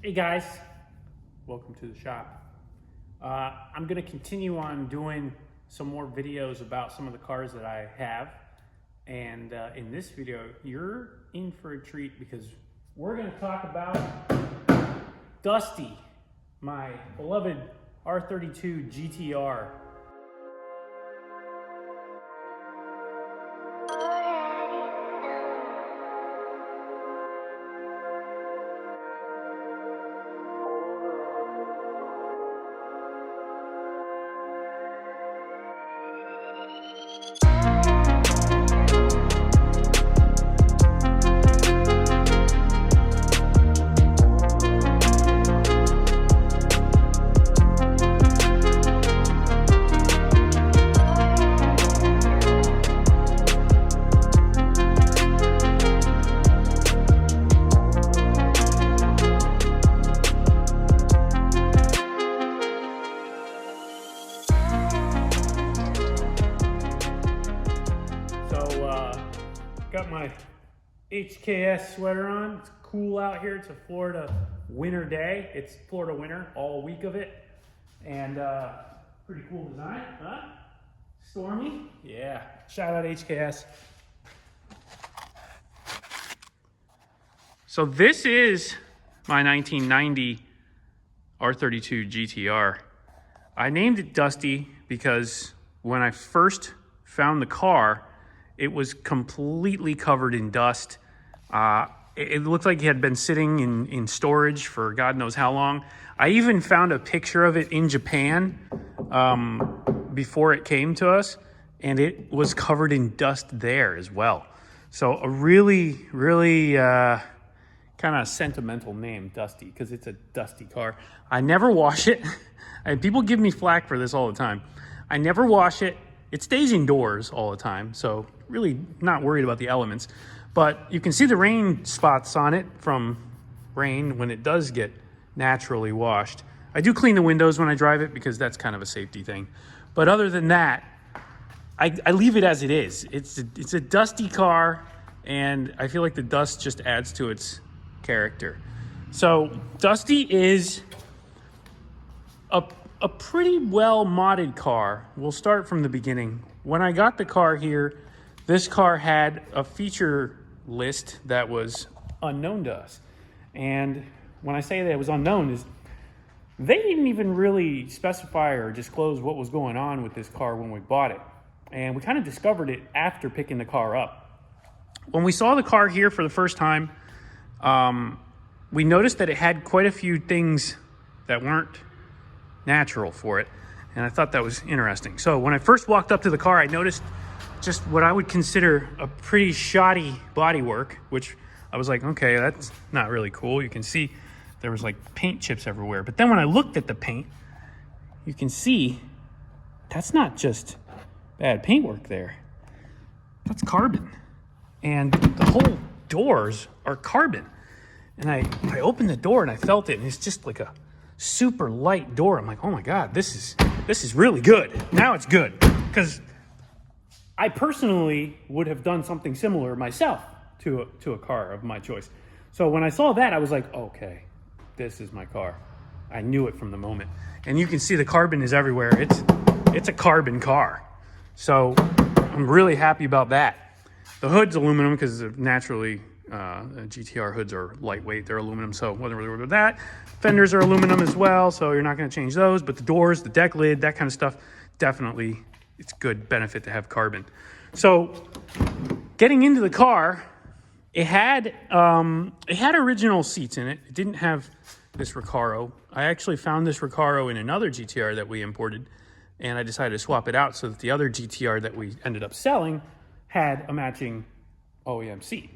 Hey guys, welcome to the shop. I'm going to continue on doing some more videos about some of the cars that I have. And in this video, you're in for a treat because we're going to talk about Dusty, my beloved R32 GTR. Got my HKS sweater on. It's cool out here. It's a Florida winter day. It's Florida winter, all week of it. And pretty cool design, huh? Stormy? Yeah, shout out HKS. So this is my 1990 R32 GTR. I named it Dusty because when I first found the car, it was completely covered in dust. It looked like it had been sitting in storage for God knows how long. I even found a picture of it in Japan before it came to us, and it was covered in dust there as well. So a really kind of sentimental name, Dusty, because it's a dusty car. I never wash it. And people give me flack for this all the time. I never wash it. It stays indoors all the time, so really not worried about the elements. But you can see the rain spots on it from rain when it does get naturally washed. I do clean the windows when I drive it because that's kind of a safety thing. But other than that, I leave it as it is. It's a dusty car, and I feel like the dust just adds to its character. So Dusty is a pretty well modded car. We'll start from the beginning. When I got the car here, this car had a feature list that was unknown to us. And when I say that it was unknown, is they didn't even really specify or disclose what was going on with this car when we bought it. And we kind of discovered it after picking the car up. When we saw the car here for the first time, we noticed that it had quite a few things that weren't natural for it, and I thought that was interesting. So when I first walked up to the car, I noticed just what I would consider a pretty shoddy bodywork, which I was like, okay, that's not really cool. You can see there was like paint chips everywhere. But then when I looked at the paint, you can see that's not just bad paintwork there. That's carbon. And the whole doors are carbon. And I opened the door and I felt it, and it's just like a super light door. I'm like, oh my God, this is really good. Now it's good, because I personally would have done something similar myself to a car of my choice. So when I saw that, I was like, okay, this is my car. I knew it from the moment. And you can see the carbon is everywhere. It's a carbon car. So I'm really happy about that. The hood's aluminum because naturally GTR hoods are lightweight, they're aluminum, so wasn't really worried about that. Fenders are aluminum as well, so you're not going to change those, but the doors, the deck lid, that kind of stuff, definitely it's good benefit to have carbon. So getting into the car, it had original seats in it. It didn't have this Recaro. I actually found this Recaro in another GTR that we imported, and I decided to swap it out so that the other GTR that we ended up selling had a matching OEM seat.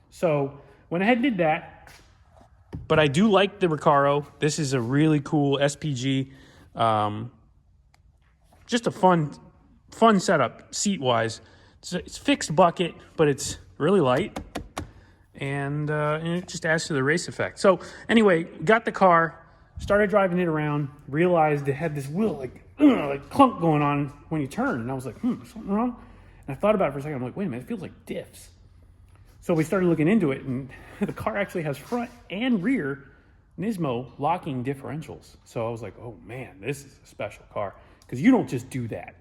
So went ahead and did that, but I do like the Recaro. This is a really cool SPG. Just a fun setup seat-wise. It's fixed bucket, but it's really light, and it just adds to the race effect. So anyway, got the car, started driving it around, realized it had this wheel like clunk going on when you turn, and I was like, something wrong? And I thought about it for a second. I'm like, wait a minute, it feels like diffs. So we started looking into it, and the car actually has front and rear Nismo locking differentials. So I was like, oh man, this is a special car, because you don't just do that.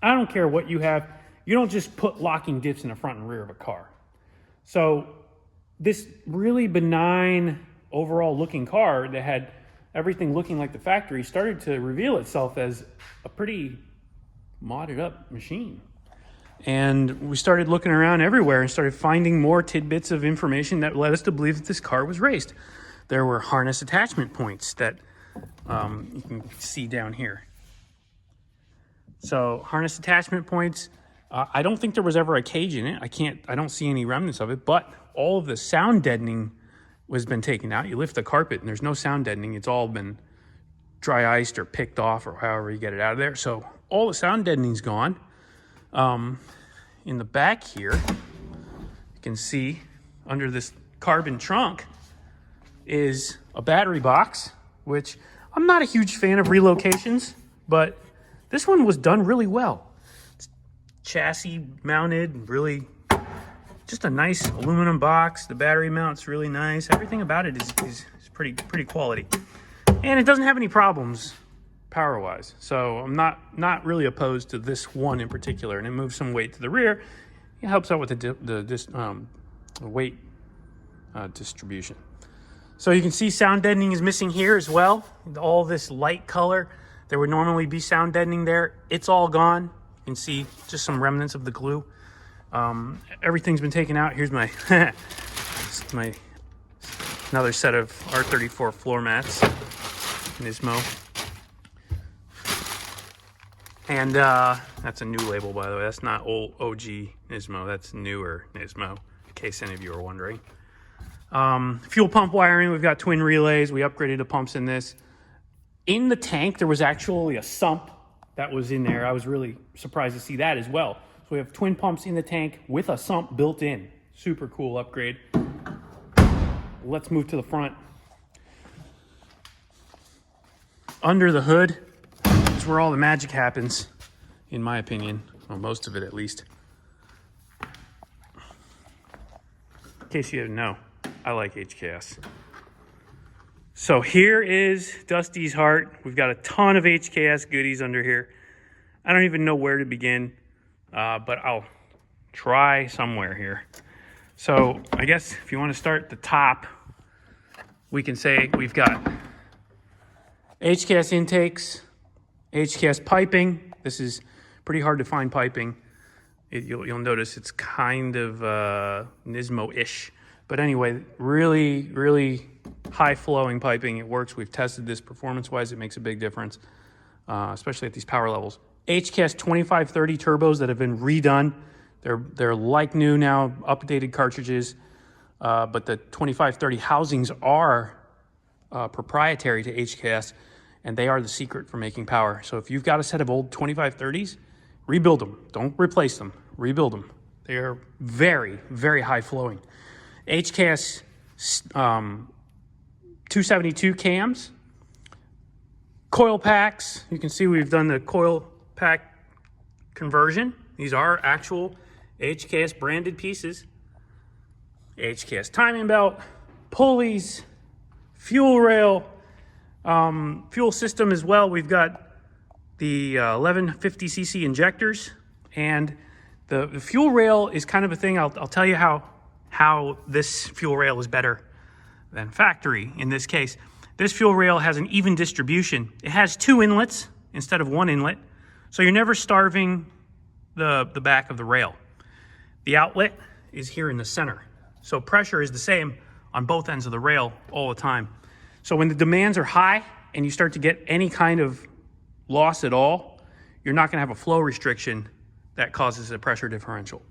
I don't care what you have. You don't just put locking diffs in the front and rear of a car. So this really benign overall looking car that had everything looking like the factory started to reveal itself as a pretty modded up machine. And we started looking around everywhere and started finding more tidbits of information that led us to believe that this car was raced. There were harness attachment points that you can see down here. So harness attachment points, I don't think there was ever a cage in it. I don't see any remnants of it, but all of the sound deadening has been taken out. You lift the carpet and there's no sound deadening. It's all been dry iced or picked off, or however you get it out of there. So all the sound deadening's gone. In the back here, you can see under this carbon trunk is a battery box, which I'm not a huge fan of relocations, but this one was done really well. It's chassis mounted, really just a nice aluminum box. The battery mount's really nice. Everything about it is pretty quality. And it doesn't have any problems power-wise. So I'm not really opposed to this one in particular, and it moves some weight to the rear. It helps out with the weight distribution. So you can see sound deadening is missing here as well. All this light color, there would normally be sound deadening there. It's all gone. You can see just some remnants of the glue. Everything's been taken out. Here's my another set of R34 floor mats, Nismo. And that's a new label, by the way. That's not old OG Nismo. That's newer Nismo, in case any of you are wondering. Fuel pump wiring, we've got twin relays. We upgraded the pumps in this. In the tank, there was actually a sump that was in there. I was really surprised to see that as well. So we have twin pumps in the tank with a sump built in. Super cool upgrade. Let's move to the front. Under the hood is where all the magic happens, in my opinion. Well, most of it at least. In case you didn't know, I like HKS. So here is Dusty's heart. We've got a ton of HKS goodies under here. I don't even know where to begin, but I'll try somewhere here. So I guess if you want to start at the top, we can say we've got HKS intakes, HKS piping. This is pretty hard to find piping. You'll notice it's kind of Nismo-ish. But anyway, really, really high-flowing piping. It works. We've tested this performance-wise. It makes a big difference, especially at these power levels. HKS 2530 turbos that have been redone. They're like new now, updated cartridges. But the 2530 housings are proprietary to HKS, and they are the secret for making power. So if you've got a set of old 2530s, rebuild them. Don't replace them. Rebuild them. They are very, very high-flowing. HKS 272 cams, coil packs. You can see we've done the coil pack conversion. These are actual HKS branded pieces. HKS timing belt, pulleys, fuel rail, fuel system as well. We've got the 1150cc injectors, and the fuel rail is kind of a thing. I'll tell you how this fuel rail is better than factory in this case. This fuel rail has an even distribution. It has 2 inlets instead of 1 inlet, so you're never starving the back of the rail. The outlet is here in the center, so pressure is the same on both ends of the rail all the time. So when the demands are high and you start to get any kind of loss at all, you're not going to have a flow restriction that causes a pressure differential.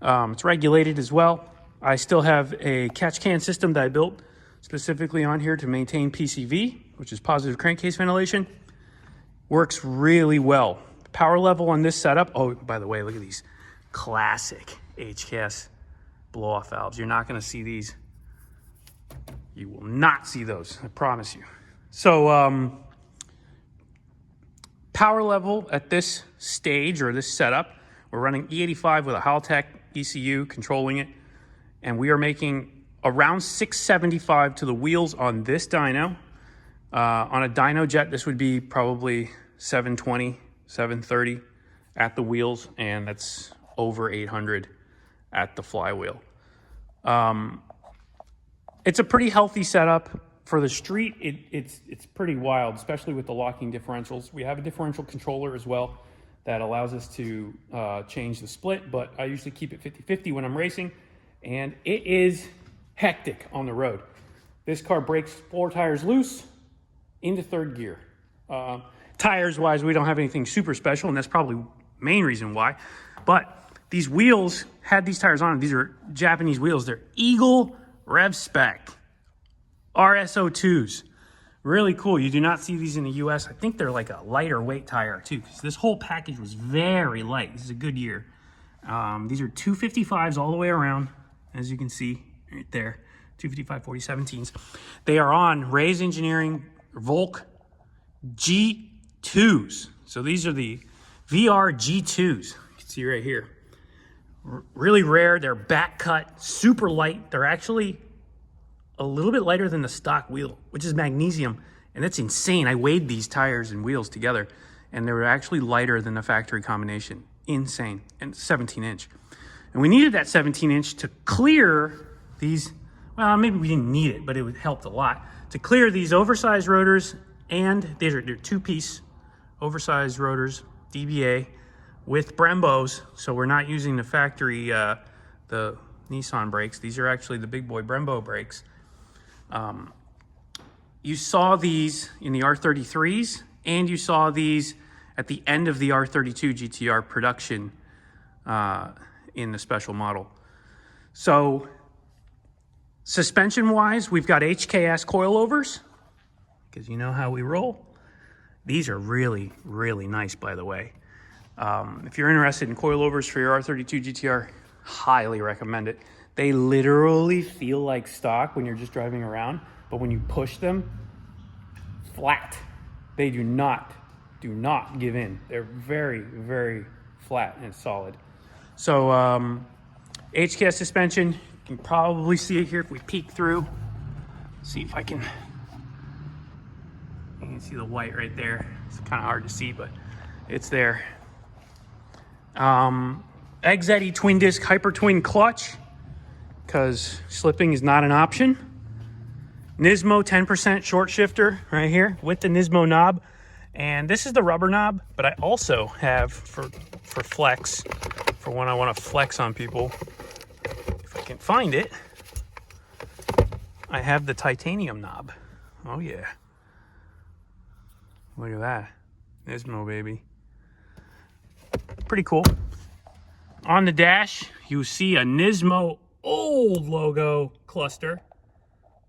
It's regulated as well. I still have a catch can system that I built specifically on here to maintain PCV, which is positive crankcase ventilation. Works really well. The power level on this setup, oh, by the way, look at these classic HKS blow-off valves. You're not going to see these. You will not see those, I promise you. So power level at this stage or this setup, we're running E85 with a Haltech ECU controlling it, and we are making around 675 to the wheels on this dyno. On a dyno jet, this would be probably 720, 730 at the wheels, and that's over 800 at the flywheel. It's a pretty healthy setup. For the street, it's pretty wild, especially with the locking differentials. We have a differential controller as well that allows us to change the split, but I usually keep it 50-50 when I'm racing, and it is hectic on the road. This car breaks 4 tires loose into 3rd gear. Tires-wise, we don't have anything super special, and that's probably the main reason why. But these wheels had these tires on them. These are Japanese wheels. They're Eagle Rev Spec RSO2s. Really cool. You do not see these in the US. I think they're like a lighter weight tire too, because this whole package was very light. This is a good year. These are 255s all the way around, as you can see right there. 255 4017s. They are on Ray's Engineering Volk G2s. So these are the VR G2s. You can see right here. Really rare. They're back cut, super light. They're actually a little bit lighter than the stock wheel, which is magnesium, and that's insane. I weighed these tires and wheels together, and they were actually lighter than the factory combination. Insane. And 17-inch. And we needed that 17-inch to clear these, well, maybe we didn't need it, but it helped a lot, to clear these oversized rotors, and they're 2-piece oversized rotors, DBA, with Brembos, so we're not using the factory, the Nissan brakes. These are actually the big boy Brembo brakes. You saw these in the R33s, and you saw these at the end of the R32 GTR production in the special model. So suspension-wise, we've got HKS coilovers, because you know how we roll. These are really, really nice, by the way. If you're interested in coilovers for your R32 GTR, highly recommend it. They literally feel like stock when you're just driving around, but when you push them, flat. They do not give in. They're very, very flat and solid. So HKS suspension, you can probably see it here if we peek through. See if I can, you can see the white right there. It's kind of hard to see, but it's there. XZE twin disc hyper twin clutch, because slipping is not an option. Nismo 10% short shifter right here with the Nismo knob. And this is the rubber knob, but I also have for flex, for when I want to flex on people, if I can find it, I have the titanium knob. Oh yeah. Look at that. Nismo, baby. Pretty cool. On the dash, you see a Nismo old logo cluster.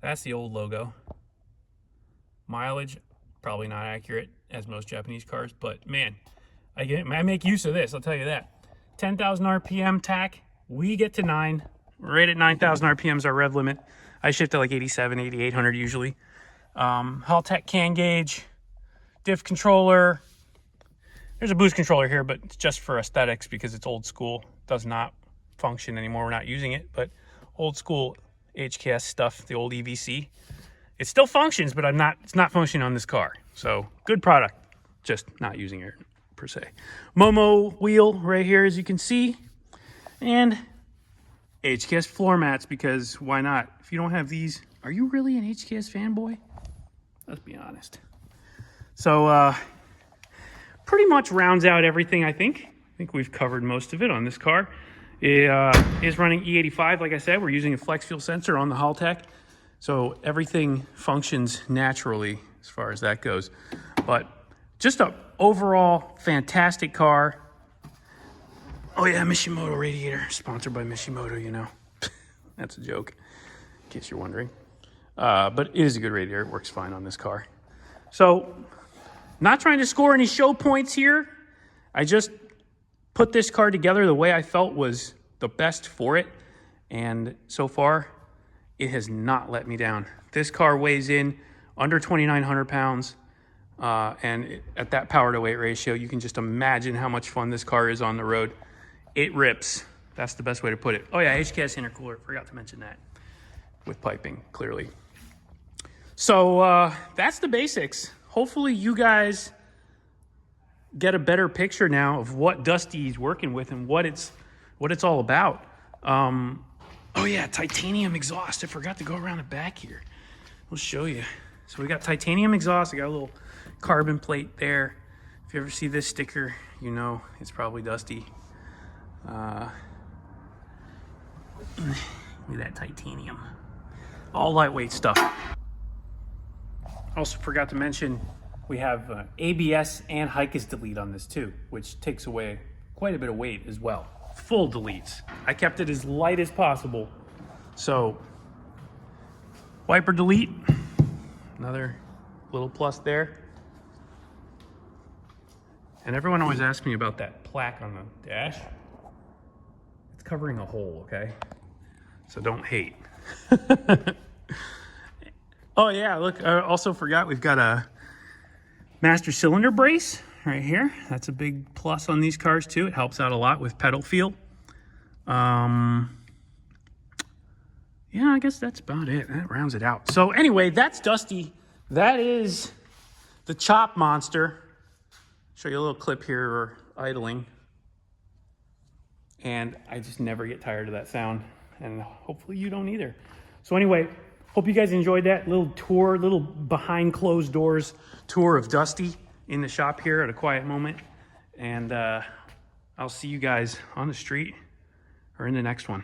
That's the old logo. Mileage, probably not accurate as most Japanese cars, but man, I make use of this, I'll tell you that. 10,000 RPM tack, we get to 9. Right at 9,000 RPM is our rev limit. I shift at like 87, 8,800 usually. Haltech can gauge, diff controller. There's a boost controller here, but it's just for aesthetics because it's old school. Does not function anymore. We're not using it, but old school HKS stuff, the old EVC. It still functions, but it's not functioning on this car. So good product, just not using it per se. Momo wheel right here, as you can see, and HKS floor mats, because why not? If you don't have these, are you really an HKS fanboy? Let's be honest. So pretty much rounds out everything, I think. I think we've covered most of it on this car. It is running E85, like I said. We're using a flex fuel sensor on the Haltech, so everything functions naturally as far as that goes. But just a overall fantastic car. Oh yeah, Mishimoto radiator, sponsored by Mishimoto, you know. That's a joke, in case you're wondering. But it is a good radiator. It works fine on this car. So, not trying to score any show points here. I just put this car together the way I felt was the best for it. And so far, it has not let me down. This car weighs in under 2,900 pounds. And at that power to weight ratio, you can just imagine how much fun this car is on the road. It rips. That's the best way to put it. Oh yeah, HKS intercooler. Forgot to mention that. with piping, clearly. So that's the basics. Hopefully you guys get a better picture now of what Dusty's working with and what it's all about. Oh yeah, titanium exhaust. I forgot to go around the back here. We'll show you. So we got titanium exhaust. I got a little carbon plate there. If you ever see this sticker, you know it's probably Dusty. Look at that titanium. All lightweight stuff. Also forgot to mention we have ABS and Hikers delete on this too, which takes away quite a bit of weight as well. Full deletes. I kept it as light as possible. So wiper delete, another little plus there. And everyone always asks me about that plaque on the dash. It's covering a hole, okay? So don't hate. Oh yeah, look, I also forgot we've got a master cylinder brace right here. That's a big plus on these cars too. It helps out a lot with pedal feel. Yeah, I guess that's about it. That rounds it out. So anyway, that's Dusty. That is the chop monster. Show you a little clip here or idling. And I just never get tired of that sound. And hopefully you don't either. So anyway, hope you guys enjoyed that little tour, little behind closed doors tour of Dusty in the shop here at a quiet moment. And I'll see you guys on the street or in the next one.